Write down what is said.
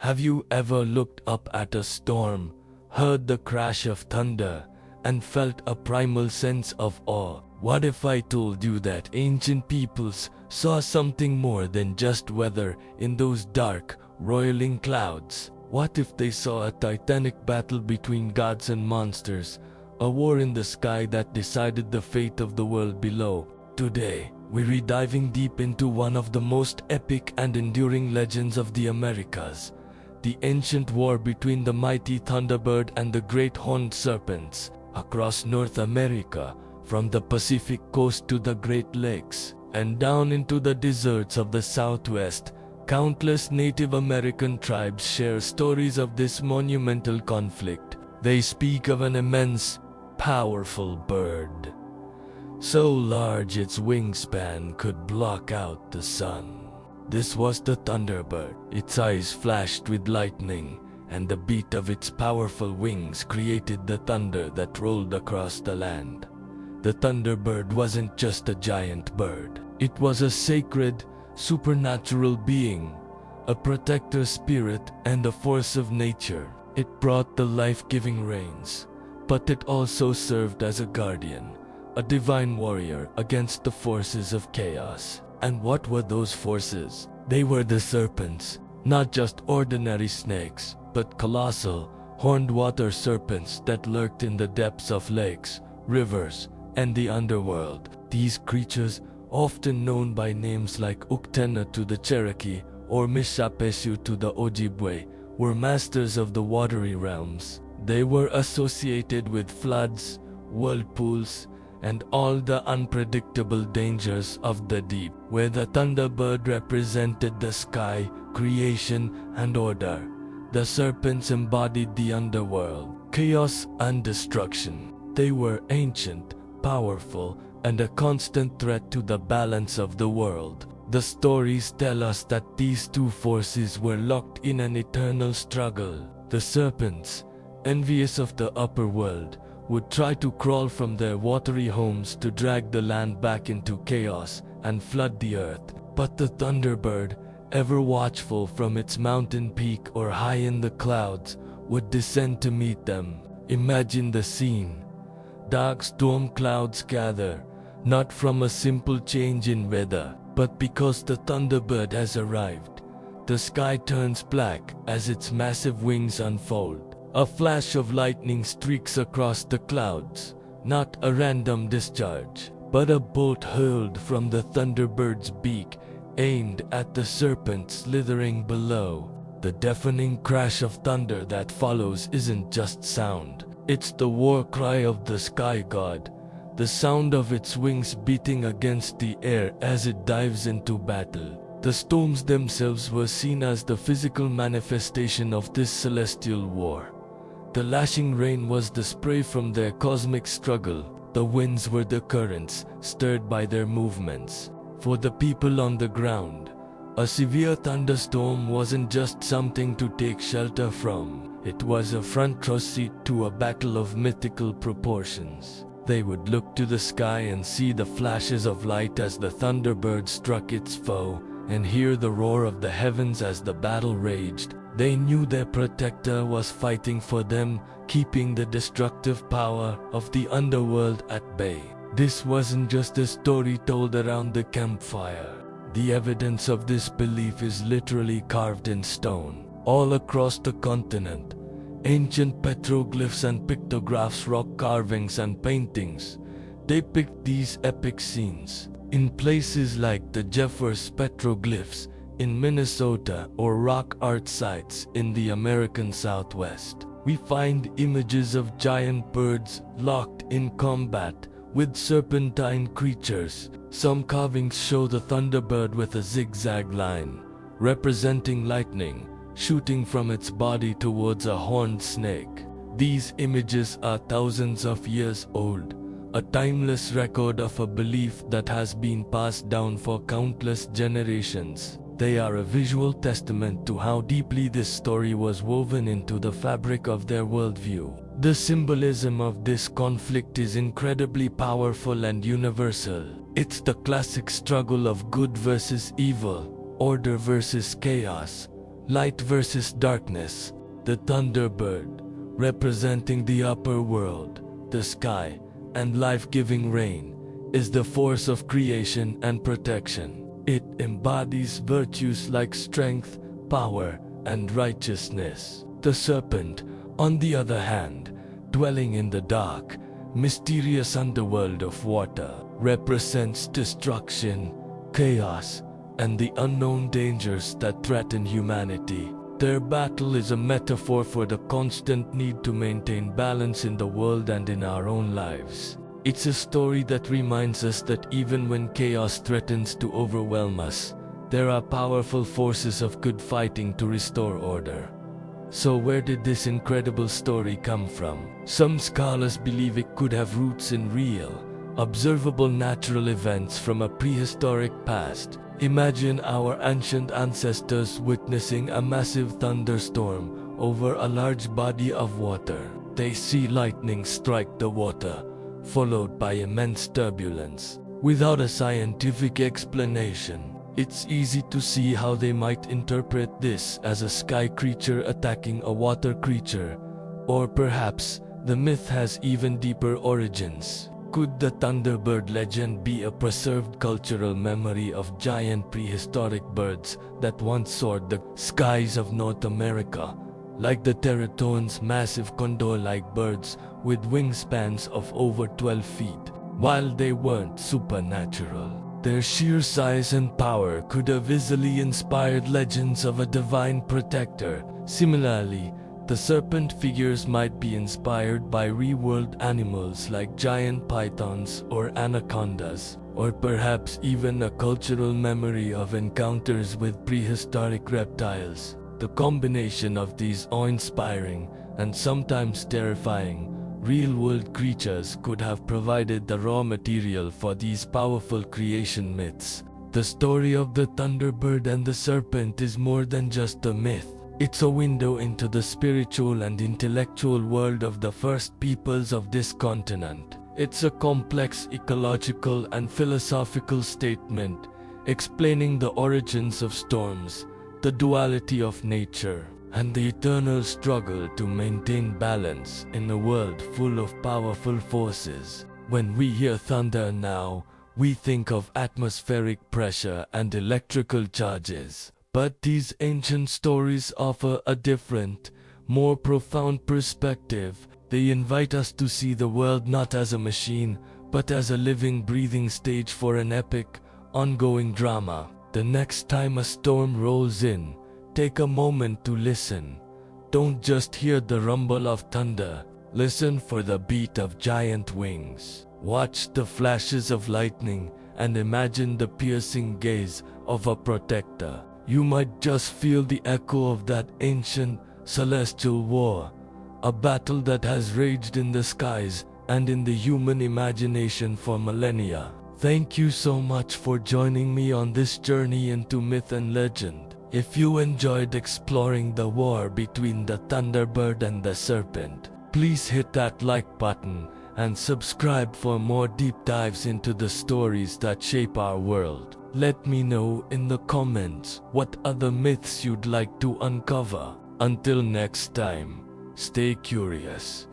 Have you ever looked up at a storm, heard the crash of thunder, and felt a primal sense of awe? What if I told you that ancient peoples saw something more than just weather in those dark, roiling clouds? What if they saw a titanic battle between gods and monsters, a war in the sky that decided the fate of the world below? Today, we're diving deep into one of the most epic and enduring legends of the Americas, the ancient war between the mighty Thunderbird and the great horned serpents. Across North America, from the Pacific coast to the Great Lakes, and down into the deserts of the Southwest, countless Native American tribes share stories of this monumental conflict. They speak of an immense, powerful bird, so large its wingspan could block out the sun. This was the Thunderbird. Its eyes flashed with lightning, and the beat of its powerful wings created the thunder that rolled across the land. The Thunderbird wasn't just a giant bird. It was a sacred, supernatural being, a protector spirit and a force of nature. It brought the life-giving rains, but it also served as a guardian, a divine warrior against the forces of chaos. And what were those forces? They were the serpents, not just ordinary snakes, but colossal, horned water serpents that lurked in the depths of lakes, rivers, and the underworld. These creatures, often known by names like Uktena to the Cherokee or Mishapesu to the Ojibwe, were masters of the watery realms. They were associated with floods, whirlpools, and all the unpredictable dangers of the deep. Where the Thunderbird represented the sky, creation, and order, the serpents embodied the underworld, chaos and destruction. They were ancient, powerful, and a constant threat to the balance of the world. The stories tell us that these two forces were locked in an eternal struggle. The serpents, envious of the upper world, would try to crawl from their watery homes to drag the land back into chaos and flood the earth. But the Thunderbird, ever watchful from its mountain peak or high in the clouds, would descend to meet them. Imagine the scene. Dark storm clouds gather, not from a simple change in weather, but because the Thunderbird has arrived. The sky turns black as its massive wings unfold. A flash of lightning streaks across the clouds, not a random discharge, but a bolt hurled from the Thunderbird's beak, aimed at the serpent slithering below. The deafening crash of thunder that follows isn't just sound. It's the war cry of the sky god, the sound of its wings beating against the air as it dives into battle. The storms themselves were seen as the physical manifestation of this celestial war. The lashing rain was the spray from their cosmic struggle. The winds were the currents, stirred by their movements. For the people on the ground, a severe thunderstorm wasn't just something to take shelter from. It was a front row seat to a battle of mythical proportions. They would look to the sky and see the flashes of light as the Thunderbird struck its foe, and hear the roar of the heavens as the battle raged. They knew their protector was fighting for them, keeping the destructive power of the underworld at bay. This wasn't just a story told around the campfire. The evidence of this belief is literally carved in stone. All across the continent, ancient petroglyphs and pictographs, rock carvings and paintings depict these epic scenes. In places like the Jeffers petroglyphs in Minnesota or rock art sites in the American Southwest, we find images of giant birds locked in combat with serpentine creatures. Some carvings show the Thunderbird with a zigzag line, representing lightning, shooting from its body towards a horned snake. These images are thousands of years old, a timeless record of a belief that has been passed down for countless generations. They are a visual testament to how deeply this story was woven into the fabric of their worldview. The symbolism of this conflict is incredibly powerful and universal. It's the classic struggle of good versus evil, order versus chaos, Light versus darkness. The Thunderbird, representing the upper world, the sky, and life-giving rain, is the force of creation and protection. It embodies virtues like strength, power, and righteousness. The serpent, on the other hand, dwelling in the dark, mysterious underworld of water, represents destruction, chaos, and the unknown dangers that threaten humanity. Their battle is a metaphor for the constant need to maintain balance in the world and in our own lives. It's a story that reminds us that even when chaos threatens to overwhelm us, there are powerful forces of good fighting to restore order. So where did this incredible story come from? Some scholars believe it could have roots in real, observable natural events from a prehistoric past. Imagine our ancient ancestors witnessing a massive thunderstorm over a large body of water. They see lightning strike the water, followed by immense turbulence. Without a scientific explanation, it's easy to see how they might interpret this as a sky creature attacking a water creature, or perhaps the myth has even deeper origins. Could the Thunderbird legend be a preserved cultural memory of giant prehistoric birds that once soared the skies of North America, like the Terratons, massive condor-like birds with wingspans of over 12 feet? While they weren't supernatural, their sheer size and power could have easily inspired legends of a divine protector. Similarly, the serpent figures might be inspired by real-world animals like giant pythons or anacondas, or perhaps even a cultural memory of encounters with prehistoric reptiles. The combination of these awe-inspiring and sometimes terrifying real-world creatures could have provided the raw material for these powerful creation myths. The story of the Thunderbird and the serpent is more than just a myth. It's a window into the spiritual and intellectual world of the first peoples of this continent. It's a complex ecological and philosophical statement, explaining the origins of storms, the duality of nature, and the eternal struggle to maintain balance in a world full of powerful forces. When we hear thunder now, we think of atmospheric pressure and electrical charges. But these ancient stories offer a different, more profound perspective. They invite us to see the world not as a machine, but as a living, breathing stage for an epic, ongoing drama. The next time a storm rolls in, take a moment to listen. Don't just hear the rumble of thunder. Listen for the beat of giant wings. Watch the flashes of lightning and imagine the piercing gaze of a protector. You might just feel the echo of that ancient, celestial war, a battle that has raged in the skies and in the human imagination for millennia. Thank you so much for joining me on this journey into myth and legend. If you enjoyed exploring the war between the Thunderbird and the serpent, please hit that like button and subscribe for more deep dives into the stories that shape our world. Let me know in the comments what other myths you'd like to uncover. Until next time, stay curious.